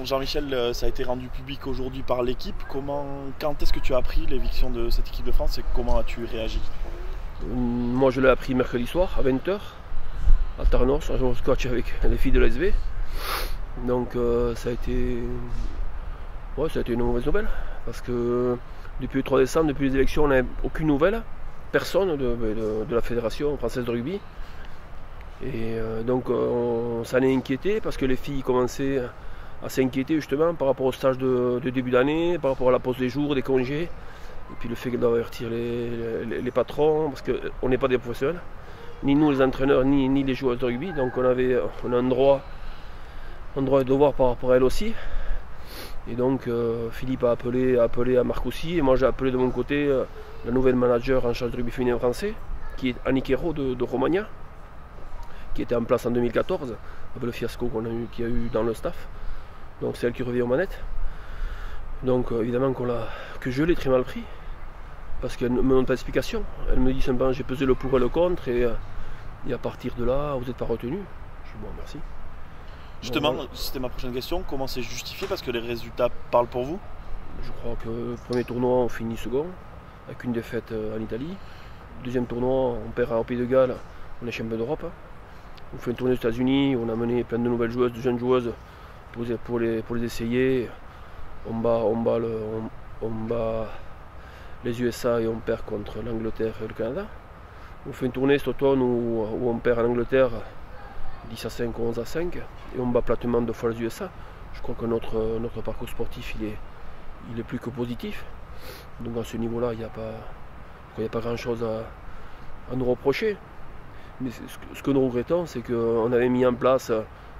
Jean-Michel, ça a été rendu public aujourd'hui par l'équipe. Quand est-ce que tu as appris l'éviction de cette équipe de France et comment as-tu réagi? Moi je l'ai appris mercredi soir à 20 h à Tarnos, je joue au scotch avec les filles de l'ASV. Donc ça a été une mauvaise nouvelle. Parce que depuis le 3 décembre, depuis les élections, on n'avait aucune nouvelle. Personne de la Fédération française de rugby. Et donc on s'en est inquiété parce que les filles commençaient à s'inquiéter justement par rapport au stage de début d'année, par rapport à la pause des jours, des congés, et puis le fait qu'elles doivent avertir les patrons, parce qu'on n'est pas des professionnels, ni nous les entraîneurs, ni les joueurs de rugby, donc on a un droit et devoir par rapport à elles aussi. Et donc Philippe a appelé à Marc aussi, et moi j'ai appelé de mon côté la nouvelle manager en charge du rugby féminin français, qui est Annick Hérault de Romagna, qui était en place en 2014, avec le fiasco qu'il y a eu dans le staff. Donc c'est elle qui revient aux manettes. Donc évidemment que je l'ai très mal pris, parce qu'elle ne me donne pas d'explication. Elle me dit simplement j'ai pesé le pour et le contre, et à partir de là, vous n'êtes pas retenu. Je dis bon, merci. Justement, c'était ma prochaine question, comment c'est justifié parce que les résultats parlent pour vous? Je crois que le premier tournoi, on finit second, avec une défaite en Italie. Le deuxième tournoi, on perd au Pays de Galles, on est champion d'Europe. On fait une tournée aux États-Unis, on a mené plein de nouvelles joueuses, de jeunes joueuses pour les essayer. On bat les USA et on perd contre l'Angleterre et le Canada. On fait une tournée cet automne où on perd en Angleterre 10-5 ou 11-5 et on bat platement 2 fois les USA. Je crois que notre parcours sportif il est plus que positif. Donc à ce niveau-là, il n'y a pas grand-chose à nous reprocher. Mais ce que nous regrettons, c'est qu'on avait mis en place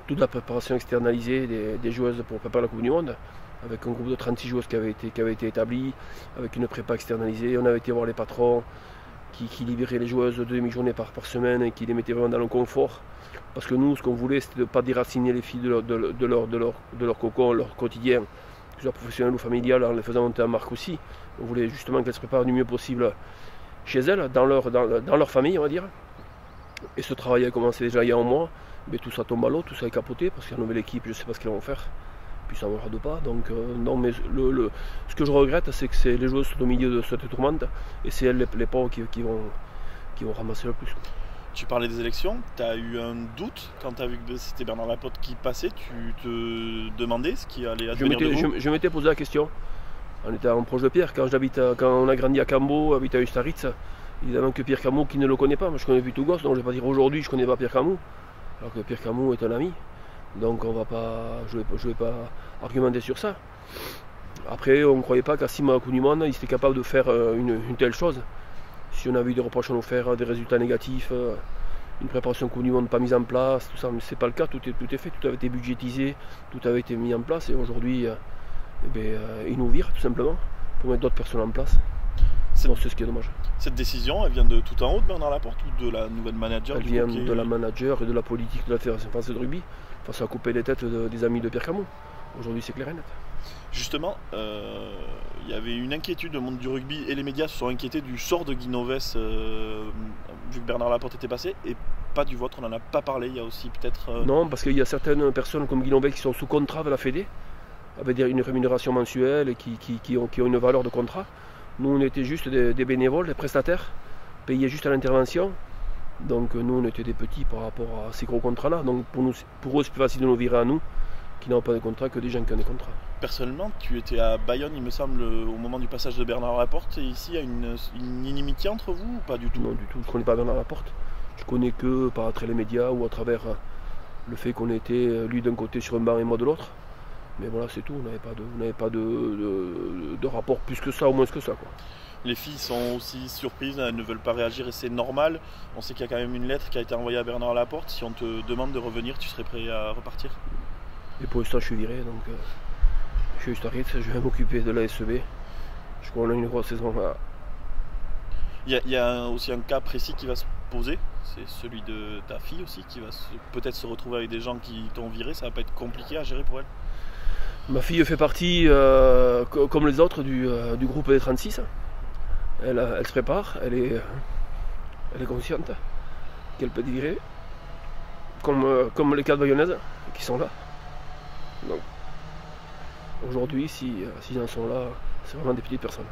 toute la préparation externalisée des joueuses pour préparer la Coupe du Monde, avec un groupe de 36 joueuses qui avait été établi, avec une prépa externalisée. On avait été voir les patrons qui libéraient les joueuses de demi-journée par semaine et qui les mettaient vraiment dans le confort. Parce que nous, ce qu'on voulait, c'était de ne pas déraciner les filles de leur cocon, leur quotidien, que ce soit professionnel ou familial, en les faisant monter en marque aussi. On voulait justement qu'elles se préparent du mieux possible chez elles, dans leur famille, on va dire. Et ce travail a commencé déjà il y a un mois, mais tout ça tombe à l'eau, tout ça est capoté, parce qu'il y a une nouvelle équipe, je ne sais pas ce qu'ils vont faire, puis ça ne me regarde pas. Donc non, mais ce que je regrette, c'est que les joueurs sont au milieu de cette tourmente, et c'est elles les pauvres qui vont ramasser le plus. Tu parlais des élections, tu as eu un doute quand tu as vu que c'était Bernard Laporte qui passait, tu te demandais ce qui allait advenir de vous? Je m'étais posé la question. On était en proche de Pierre, quand on a grandi à Cambo, habite à Ustaritz. Évidemment que Pierre Camus, qui ne le connaît pas, moi je connais depuis tout gosse, donc je ne vais pas dire aujourd'hui je ne connais pas Pierre Camus, alors que Pierre Camus est un ami, donc je ne vais pas argumenter sur ça. Après, on ne croyait pas qu'à 6 mois à la Coupe du Monde, il était capable de faire une telle chose. Si on a vu des reproches à nous faire, des résultats négatifs, une préparation Coupe du Monde pas mise en place, tout ça, mais ce n'est pas le cas, tout est fait, tout avait été budgétisé, tout avait été mis en place, et aujourd'hui, ils nous virent tout simplement, pour mettre d'autres personnes en place. C'est ce qui est dommage. Cette décision, elle vient de tout en haut de Bernard Laporte ou de la nouvelle manager? Elle vient de la manager et de la politique de la Fédération française de rugby, face à couper les têtes des amis de Pierre Camus. Aujourd'hui, c'est clair et net. Justement, il y avait une inquiétude, le monde du rugby et les médias se sont inquiétés du sort de Guy Novès, vu que Bernard Laporte était passé, et pas du vôtre, on n'en a pas parlé. Il y a aussi peut-être... Non, parce qu'il y a certaines personnes comme Guy Novès qui sont sous contrat de la Fédé, avec une rémunération mensuelle et qui ont une valeur de contrat. Nous, on était juste des bénévoles, des prestataires, payés juste à l'intervention. Donc nous, on était des petits par rapport à ces gros contrats-là. Donc pour eux, c'est plus facile de nous virer à nous, qui n'ont pas de contrat, que des gens qui ont des contrats. Personnellement, tu étais à Bayonne, il me semble, au moment du passage de Bernard Laporte. Et ici, il y a une inimitié entre vous ou pas du tout? Non, du tout. Je ne connais pas Bernard Laporte. Je connais que par travers les médias ou à travers le fait qu'on était lui d'un côté sur un banc et moi de l'autre. Mais voilà, c'est tout. On n'avait pas de rapport plus que ça, ou moins que ça, quoi. Les filles sont aussi surprises, elles ne veulent pas réagir et c'est normal. On sait qu'il y a quand même une lettre qui a été envoyée à Bernard Laporte. Si on te demande de revenir, tu serais prêt à repartir? Et pour l'instant, je suis viré, donc je suis juste arrêté. Je vais m'occuper de l'ASB. Je crois qu'on a une grosse saison là. Il y a aussi un cas précis qui va se poser, c'est celui de ta fille aussi, qui va peut-être se retrouver avec des gens qui t'ont viré. Ça va pas être compliqué à gérer pour elle? Ma fille fait partie, comme les autres, du groupe des 36. Elle se prépare, elle est consciente qu'elle peut être virée, comme les 4 bayonnaises qui sont là. Donc, aujourd'hui, s'ils en sont là, c'est vraiment des petites personnes.